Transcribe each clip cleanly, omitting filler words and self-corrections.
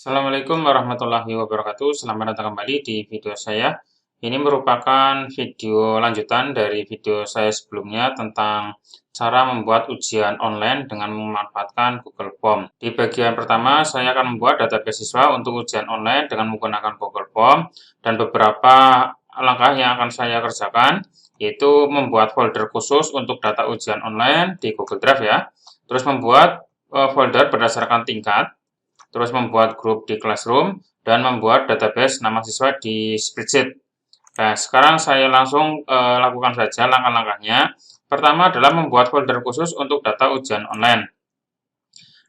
Assalamualaikum warahmatullahi wabarakatuh. Selamat datang kembali di video saya. Ini merupakan video lanjutan dari video saya sebelumnya tentang cara membuat ujian online dengan memanfaatkan Google Form. Di bagian pertama, saya akan membuat data beasiswa untuk ujian online dengan menggunakan Google Form dan beberapa langkah yang akan saya kerjakan, yaitu membuat folder khusus untuk data ujian online di Google Drive ya. Terus membuat folder berdasarkan tingkat, terus membuat grup di Classroom, dan membuat database nama siswa di spreadsheet. Nah, sekarang saya langsung lakukan saja langkah-langkahnya. Pertama adalah membuat folder khusus untuk data ujian online.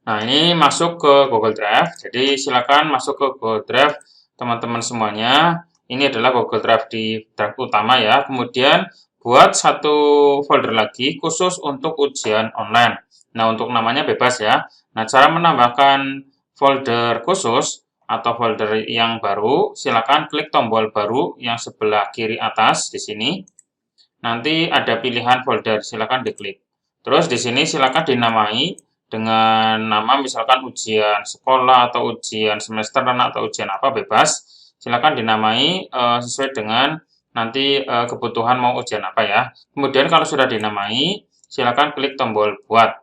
Nah, ini masuk ke Google Drive, jadi silakan masuk ke Google Drive teman-teman semuanya. Ini adalah Google Drive di Drive utama ya. Kemudian buat satu folder lagi khusus untuk ujian online. Nah, untuk namanya bebas ya. Nah, cara menambahkan folder khusus atau folder yang baru, silakan klik tombol baru yang sebelah kiri atas di sini. Nanti ada pilihan folder, silakan diklik. Terus di sini silakan dinamai dengan nama misalkan ujian sekolah atau ujian semesteran atau ujian apa bebas. Silakan dinamai sesuai dengan nanti kebutuhan mau ujian apa ya. Kemudian kalau sudah dinamai, silakan klik tombol buat.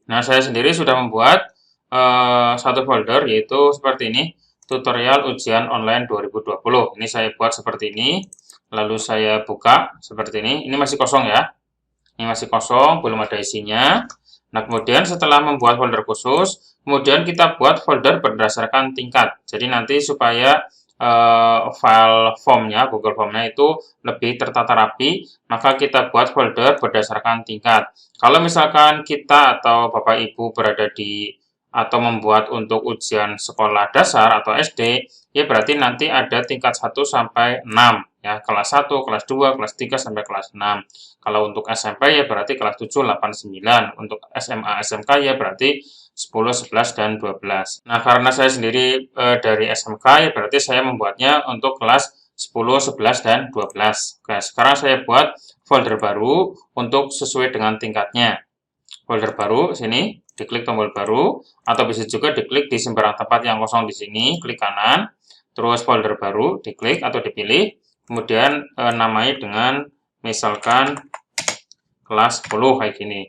Nah, saya sendiri sudah membuat satu folder yaitu seperti ini, tutorial ujian online 2020. Ini saya buat seperti ini, lalu saya buka seperti ini masih kosong ya. Ini masih kosong, belum ada isinya. Nah, kemudian setelah membuat folder khusus, kemudian kita buat folder berdasarkan tingkat. Jadi nanti supaya file formnya, Google Formnya itu lebih tertata rapi, maka kita buat folder berdasarkan tingkat. Kalau misalkan kita atau Bapak Ibu berada di atau membuat untuk ujian sekolah dasar atau SD, ya berarti nanti ada tingkat 1 sampai 6 ya, kelas 1, kelas 2, kelas 3 sampai kelas 6. Kalau untuk SMP ya berarti kelas 7, 8, 9. Untuk SMA, SMK ya berarti 10, 11, dan 12. Nah, karena saya sendiri dari SMK ya berarti saya membuatnya untuk kelas 10, 11, dan 12. Oke, sekarang saya buat folder baru untuk sesuai dengan tingkatnya. Folder baru sini, diklik tombol baru, atau bisa juga diklik di sembarang tempat yang kosong di sini, klik kanan, terus folder baru, diklik atau dipilih, kemudian namai dengan misalkan kelas 10 kayak gini.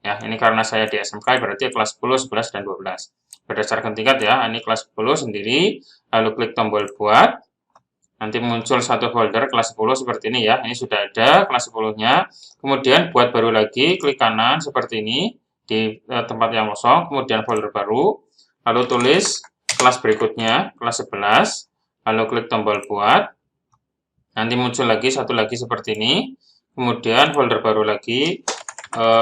Ya, ini karena saya di SMK berarti kelas 10, 11, dan 12. Berdasarkan tingkat ya, ini kelas 10 sendiri, lalu klik tombol buat. Nanti muncul satu folder kelas 10 seperti ini ya. Ini sudah ada kelas 10-nya. Kemudian buat baru lagi, klik kanan seperti ini di tempat yang kosong, kemudian folder baru, lalu tulis kelas berikutnya, kelas 11, lalu klik tombol buat. Nanti muncul lagi satu lagi seperti ini. Kemudian folder baru lagi,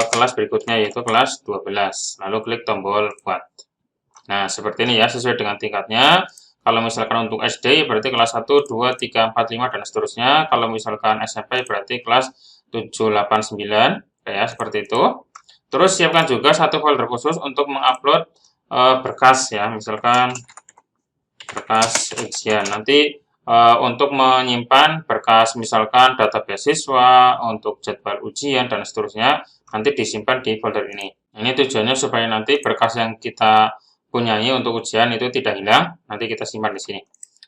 kelas berikutnya yaitu kelas 12. Lalu klik tombol buat. Nah, seperti ini ya, sesuai dengan tingkatnya. Kalau misalkan untuk SD berarti kelas 1, 2, 3, 4, 5, dan seterusnya. Kalau misalkan SMP berarti kelas 7, 8, 9. Ya, seperti itu. Terus siapkan juga satu folder khusus untuk mengupload berkas ya, misalkan berkas ujian. Nanti untuk menyimpan berkas misalkan data beasiswa, untuk jadwal ujian, dan seterusnya, nanti disimpan di folder ini. Ini tujuannya supaya nanti berkas yang kita punyai untuk ujian itu tidak hilang, nanti kita simpan di sini.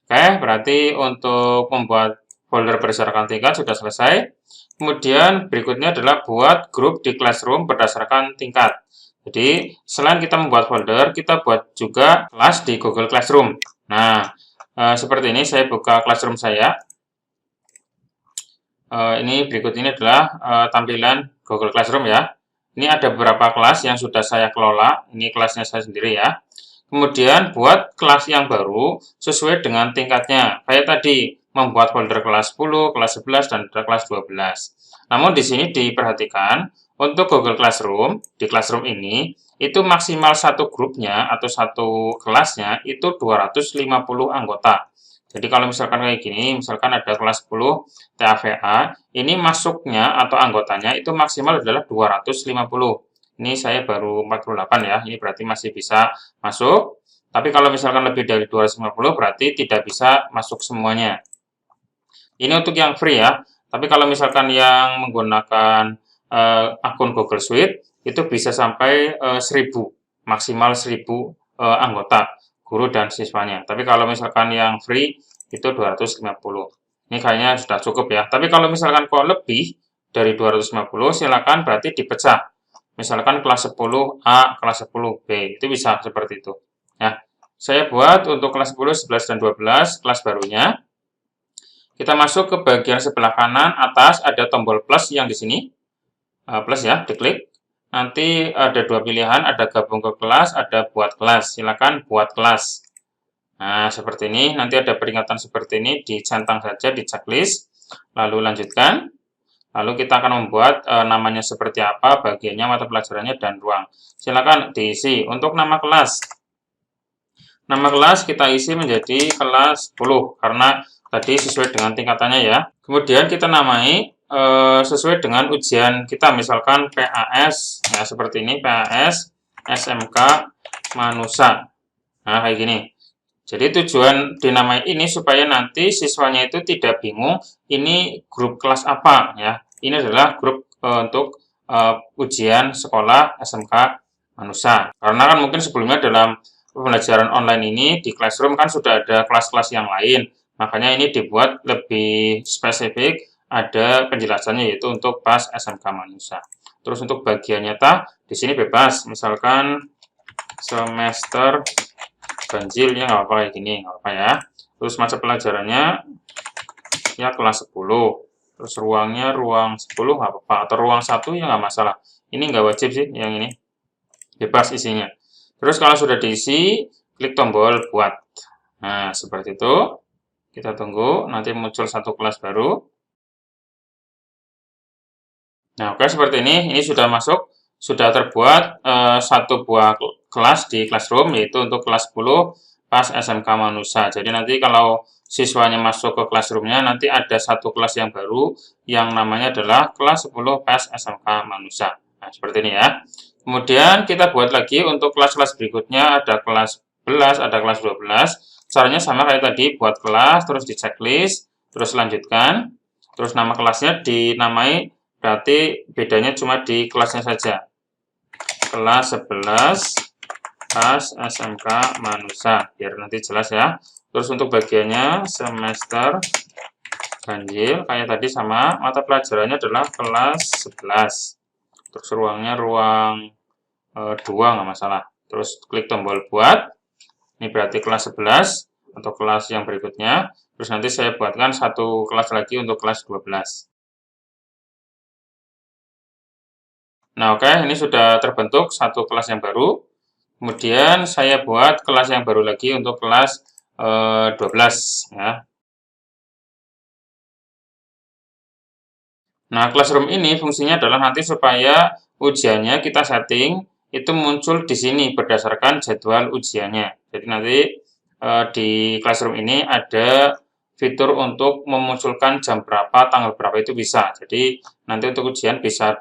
Oke, berarti untuk membuat folder berdasarkan tingkat sudah selesai. Kemudian berikutnya adalah buat grup di Classroom berdasarkan tingkat. Jadi, selain kita membuat folder, kita buat juga kelas di Google Classroom. Nah, seperti ini, saya buka Classroom saya. Ini berikut ini adalah tampilan Google Classroom ya. Ini ada beberapa kelas yang sudah saya kelola. Ini kelasnya saya sendiri ya. Kemudian buat kelas yang baru sesuai dengan tingkatnya. Kayak tadi, membuat folder kelas 10, kelas 11, dan kelas 12. Namun di sini diperhatikan, untuk Google Classroom, di Classroom ini, itu maksimal satu grupnya atau satu kelasnya itu 250 anggota. Jadi kalau misalkan kayak gini, misalkan ada kelas 10 TAVA, ini masuknya atau anggotanya itu maksimal adalah 250. Ini saya baru 48 ya, ini berarti masih bisa masuk. Tapi kalau misalkan lebih dari 250 berarti tidak bisa masuk semuanya. Ini untuk yang free ya. Tapi kalau misalkan yang menggunakan akun Google Suite, itu bisa sampai 1000, maksimal 1000 anggota. guru dan siswanya. Tapi kalau misalkan yang free itu 250. Ini kayaknya sudah cukup ya. Tapi kalau misalkan kok lebih dari 250, silakan berarti dipecah. Misalkan kelas 10A, kelas 10B, itu bisa seperti itu. Ya, saya buat untuk kelas 10, 11, dan 12, kelas barunya. Kita masuk ke bagian sebelah kanan atas, ada tombol plus yang di sini. Plus ya, diklik. Nanti ada dua pilihan, ada gabung ke kelas, ada buat kelas. Silakan buat kelas. Nah, seperti ini. Nanti ada peringatan seperti ini, dicentang saja di checklist. Lalu lanjutkan. Lalu kita akan membuat namanya seperti apa, bagiannya, mata pelajarannya, dan ruang. Silakan diisi. Untuk nama kelas. Nama kelas kita isi menjadi kelas 10, karena tadi sesuai dengan tingkatannya ya. Kemudian kita namai sesuai dengan ujian kita, misalkan PAS, ya seperti ini, PAS SMK Manusa. Nah, kayak gini. Jadi tujuan dinamai ini supaya nanti siswanya itu tidak bingung ini grup kelas apa ya. Ini adalah grup untuk ujian sekolah SMK Manusa. Karena kan mungkin sebelumnya dalam pembelajaran online ini di Classroom kan sudah ada kelas-kelas yang lain. Makanya ini dibuat lebih spesifik, ada penjelasannya yaitu untuk pas SMK Manusa. Terus untuk bagian nyata di sini bebas, misalkan semester ganjil ya nggak apa-apa kayak gini, nggak apa ya. Terus mata pelajarannya ya kelas 10. Terus ruangnya ruang 10 nggak apa-apa, atau ruang 1 ya nggak masalah. Ini nggak wajib sih yang ini. Bebas isinya. Terus kalau sudah diisi, klik tombol buat. Nah, seperti itu. Kita tunggu, nanti muncul satu kelas baru. Nah, oke, seperti ini. Ini sudah masuk, sudah terbuat satu buah kelas di Classroom, yaitu untuk kelas 10 pas SMK Manusa. Jadi nanti kalau siswanya masuk ke Classroom-nya, nanti ada satu kelas yang baru, yang namanya adalah kelas 10 pas SMK Manusa. Nah, seperti ini ya. Kemudian kita buat lagi untuk kelas-kelas berikutnya, ada kelas 11, ada kelas 12. Caranya sama kayak tadi, buat kelas, terus di checklist, terus lanjutkan, terus nama kelasnya dinamai, berarti bedanya cuma di kelasnya saja. Kelas 11 pas SMK Manusa, biar nanti jelas ya. Terus untuk bagiannya semester ganjil, kayak tadi sama, mata pelajarannya adalah kelas 11. Terus ruangnya ruang 2, nggak masalah. Terus klik tombol buat. Ini berarti kelas 11 untuk kelas yang berikutnya. Terus nanti saya buatkan satu kelas lagi untuk kelas 12. Nah, oke, ini sudah terbentuk satu kelas yang baru. Kemudian saya buat kelas yang baru lagi untuk kelas 12 ya. Nah, Classroom ini fungsinya adalah nanti supaya ujiannya kita setting itu muncul di sini berdasarkan jadwal ujiannya. Jadi nanti di Classroom ini ada fitur untuk memunculkan jam berapa, tanggal berapa itu bisa. Jadi nanti untuk ujian bisa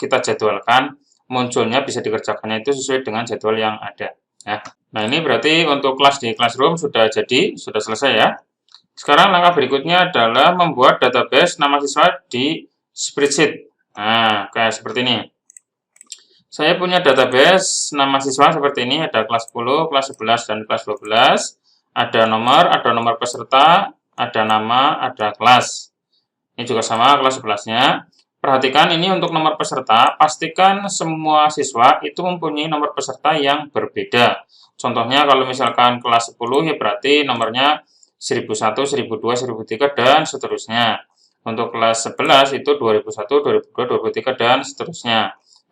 kita jadwalkan munculnya, bisa dikerjakannya itu sesuai dengan jadwal yang ada. Ya. Nah, ini berarti untuk kelas di Classroom sudah jadi, sudah selesai ya. Sekarang langkah berikutnya adalah membuat database nama siswa di spreadsheet. Nah, kayak seperti ini. Saya punya database nama siswa seperti ini, ada kelas 10, kelas 11, dan kelas 12. Ada nomor peserta, ada nama, ada kelas. Ini juga sama kelas 11-nya. Perhatikan ini untuk nomor peserta, pastikan semua siswa itu mempunyai nomor peserta yang berbeda. Contohnya kalau misalkan kelas 10 ya berarti nomornya 1001, 1002, 1003, dan seterusnya. Untuk kelas 11 itu 2001, 2002, 2003, dan seterusnya.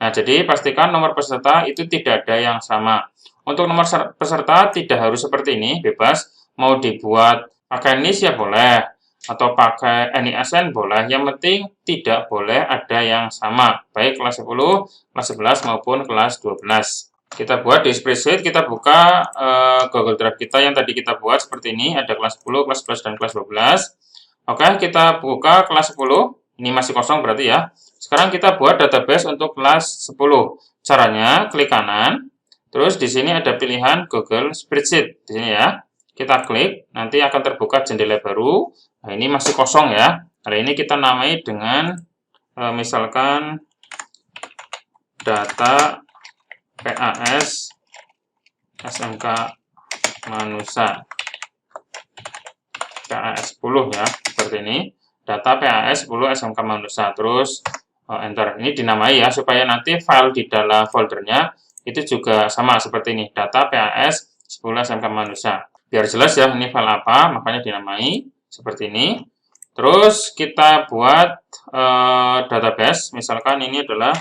Nah, jadi pastikan nomor peserta itu tidak ada yang sama. Untuk nomor peserta tidak harus seperti ini, bebas. Mau dibuat pakai NIS ya boleh, atau pakai NISN boleh. Yang penting tidak boleh ada yang sama, baik kelas 10, kelas 11, maupun kelas 12. Kita buat di spreadsheet, kita buka Google Drive kita yang tadi kita buat seperti ini, ada kelas 10, kelas 11, dan kelas 12. Oke, kita buka kelas 10, ini masih kosong berarti ya. Sekarang kita buat database untuk kelas 10. Caranya, klik kanan, terus di sini ada pilihan Google Spreadsheet, di sini ya. Kita klik, nanti akan terbuka jendela baru. Nah, ini masih kosong ya. Kali ini kita namai dengan, misalkan, data PAS SMK Manusa. PAS 10 ya, seperti ini. Data PAS 10 SMK Manusa. Terus enter. Ini dinamai ya, supaya nanti file di dalam foldernya itu juga sama seperti ini. Data PAS 10 SMK Manusa. Biar jelas ya, ini file apa, makanya dinamai seperti ini. Terus kita buat database. Misalkan ini adalah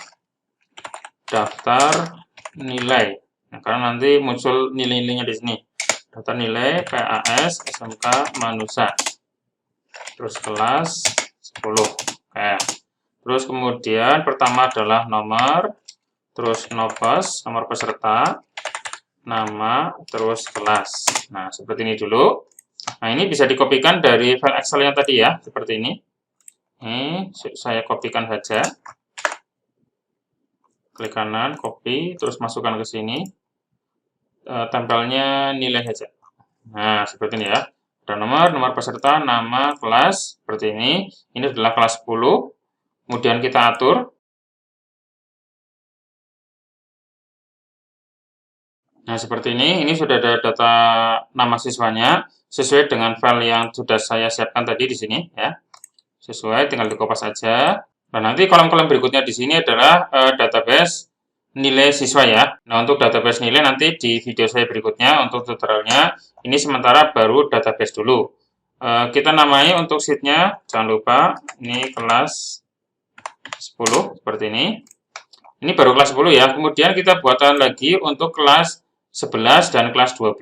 daftar nilai. Nah, karena nanti muncul nilai-nilainya di sini. Daftar nilai PAS SMK Manusa. Terus kelas 10. Oke. Terus kemudian pertama adalah nomor, terus nopes, nomor peserta, nama, terus kelas. Nah, seperti ini dulu. Nah, ini bisa dikopikan dari file Excel yang tadi ya, seperti ini. Ini saya kopikan saja. Klik kanan, copy, terus masukkan ke sini. Tempelnya nilai saja. Nah, seperti ini ya. Ada nomor peserta, nama, kelas, seperti ini. Ini adalah kelas 10. Kemudian kita atur. Nah, seperti ini sudah ada data nama siswanya, sesuai dengan file yang sudah saya siapkan tadi di sini ya. Sesuai, tinggal dikopas saja. Nah, nanti kolom-kolom berikutnya di sini adalah database nilai siswa ya. Nah, untuk database nilai nanti di video saya berikutnya untuk tutorialnya. Ini sementara baru database dulu. Kita namai untuk sheet-nya, jangan lupa ini kelas 10 seperti ini. Ini baru kelas 10 ya. Kemudian kita buatkan lagi untuk kelas 11 dan kelas 12.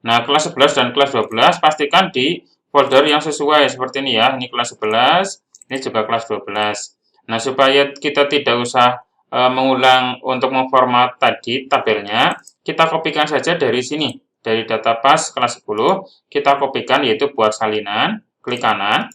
Nah, kelas 11 dan kelas 12 pastikan di folder yang sesuai seperti ini ya. Ini kelas 11, ini juga kelas 12. Nah, supaya kita tidak usah mengulang untuk memformat tadi tabelnya, kita kopikan saja dari sini. Dari data pas kelas 10, kita kopikan yaitu buat salinan, klik kanan.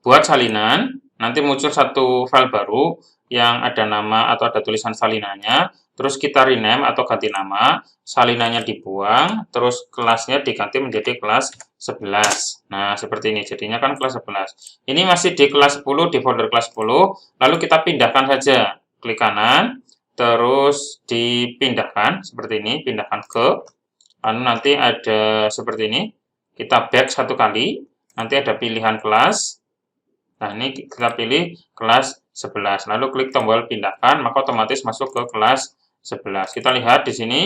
Buat salinan, nanti muncul satu file baru yang ada nama atau ada tulisan salinannya, terus kita rename atau ganti nama, salinannya dibuang, terus kelasnya diganti menjadi kelas 11. Nah, seperti ini, jadinya kan kelas 11. Ini masih di kelas 10, di folder kelas 10, lalu kita pindahkan saja. Klik kanan, terus dipindahkan, seperti ini, pindahkan ke, lalu nanti ada seperti ini, kita back satu kali, nanti ada pilihan kelas. Nah, ini kita pilih kelas 11. Lalu klik tombol pindahkan, maka otomatis masuk ke kelas 11. Kita lihat di sini.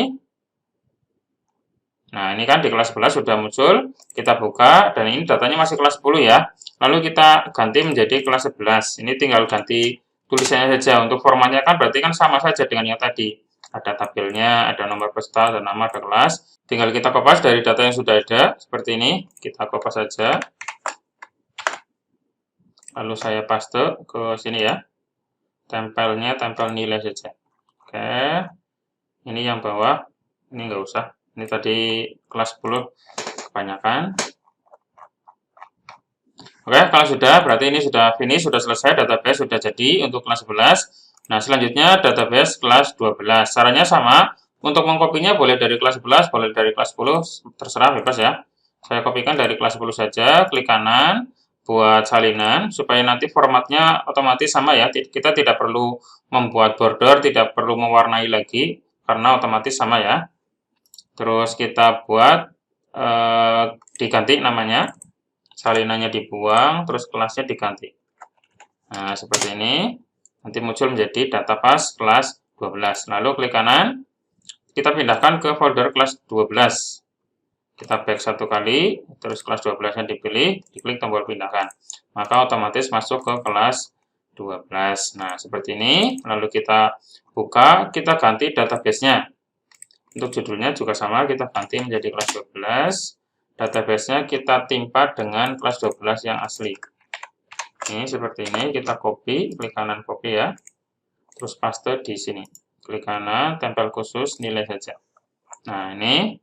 Nah, ini kan di kelas 11 sudah muncul. Kita buka, dan ini datanya masih kelas 10 ya. Lalu kita ganti menjadi kelas 11. Ini tinggal ganti tulisannya saja. Untuk formatnya kan berarti kan sama saja dengan yang tadi. Ada tabelnya, ada nomor peserta, ada nama, ada kelas. Tinggal kita kopas dari data yang sudah ada. Seperti ini, kita kopas saja. Lalu saya paste ke sini ya. Tempelnya tempel nilai saja. Oke. Ini yang bawah. Ini nggak usah. Ini tadi kelas 10 kebanyakan. Oke, kalau sudah, berarti ini sudah finish, sudah selesai. Database sudah jadi untuk kelas 11. Nah, selanjutnya database kelas 12. Caranya sama. Untuk mengkopinya boleh dari kelas 11, boleh dari kelas 10. Terserah, bebas ya. Saya kopikan dari kelas 10 saja. Klik kanan. Buat salinan supaya nanti formatnya otomatis sama ya, kita tidak perlu membuat border, tidak perlu mewarnai lagi karena otomatis sama ya. Terus kita buat diganti namanya, salinannya dibuang, terus kelasnya diganti. Nah, seperti ini nanti muncul menjadi data pas kelas 12. Lalu klik kanan, kita pindahkan ke folder kelas 12. Kita back satu kali, terus kelas 12-nya dipilih, diklik tombol pindahkan. Maka otomatis masuk ke kelas 12. Nah, seperti ini. Lalu kita buka, kita ganti database-nya. Untuk judulnya juga sama, kita ganti menjadi kelas 12. Database-nya kita timpa dengan kelas 12 yang asli. Ini seperti ini, kita copy, klik kanan copy ya. Terus paste di sini. Klik kanan, tempel khusus, nilai saja. Nah, ini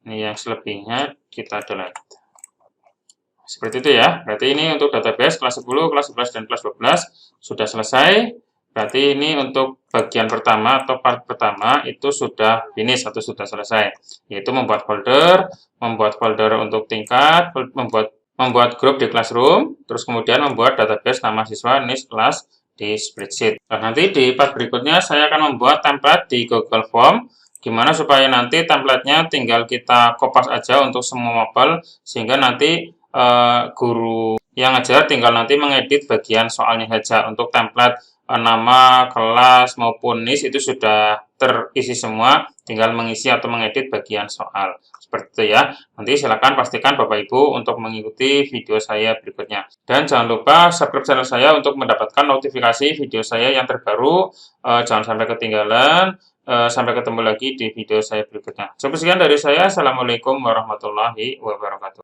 yang selebihnya kita delete. Seperti itu ya. Berarti ini untuk database kelas 10, kelas 11, dan kelas 12 sudah selesai. Berarti ini untuk bagian pertama atau part pertama itu sudah finish atau sudah selesai. Yaitu membuat folder untuk tingkat, membuat grup di classroom, terus kemudian membuat database nama siswa, NIS, kelas di spreadsheet. Nah, nanti di part berikutnya saya akan membuat template di Google Form Gimana supaya nanti template-nya tinggal kita kopas aja untuk semua mapel, sehingga nanti guru yang ngajar tinggal nanti mengedit bagian soalnya saja. Untuk template nama, kelas, maupun NIS itu sudah terisi semua, tinggal mengisi atau mengedit bagian soal. Seperti itu ya. Nanti silakan pastikan Bapak Ibu untuk mengikuti video saya berikutnya. Dan jangan lupa subscribe channel saya untuk mendapatkan notifikasi video saya yang terbaru. Jangan sampai ketinggalan. Sampai ketemu lagi di video saya berikutnya. Cukup sekian dari saya. Assalamualaikum warahmatullahi wabarakatuh.